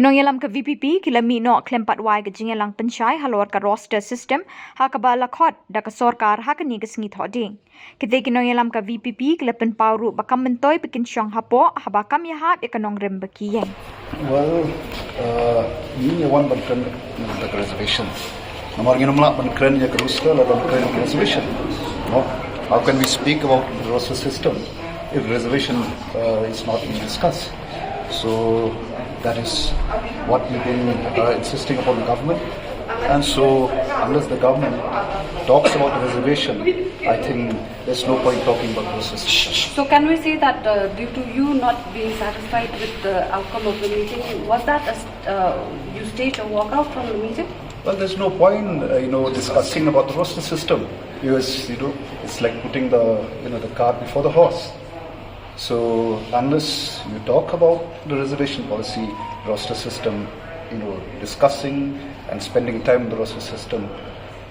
Nongialam ka VPP kilami no klempat wai ka Jingialang Pynshai halor ka roster system ha ka ba lakhot da ka sorkar ha ka ni ka sngi thoding. Kite Nongialam ka VPP klepen pauru bakam mentoi pekin syong hapo ha bakam ya hap ekonong rem bakiyeng. Well, ni one ban the reservation. Namar ngin mla ban kren ya roster la ban kren reservation. No, how can we speak about the roster system if reservation is not being discussed? So that is what we've been insisting upon the government. And so unless the government talks about the reservation, I think there's no point talking about the system. So can we say that due to you not being satisfied with the outcome of the meeting, was that you staged a walkout from the meeting? Well, there's no point, discussing about the roster system because, it's like putting the cart before the horse. So unless you talk about the reservation policy, roster system, discussing and spending time in the roster system,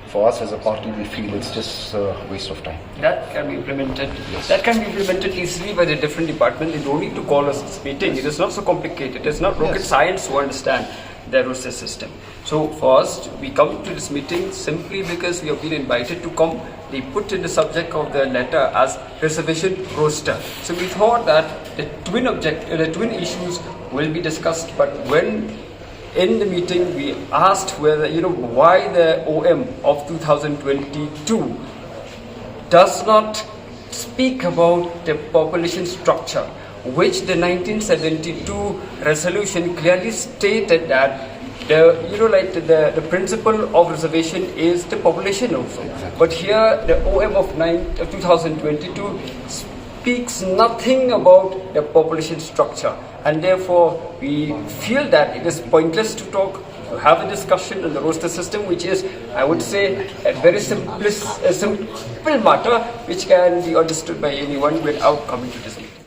for us as a party, we feel it's just a waste of time. That can be implemented. Yes. That can be implemented easily by the different departments. They don't need to call us this meeting. It is not so complicated. It is not rocket science to understand the roster system. So first, we come to this meeting simply because we have been invited to come. They put in the subject of the letter as reservation roster. So we thought that the twin issues will be discussed. But when in the meeting we asked whether why the OM of 2022 does not speak about the population structure, which the 1972 resolution clearly stated that the principle of reservation is the population also. Exactly. But here the OM of 2022 speaks nothing about the population structure, and therefore we feel that it is pointless to have a discussion on the roster system, which is, I would say, a very simple matter which can be understood by anyone without coming to this meeting.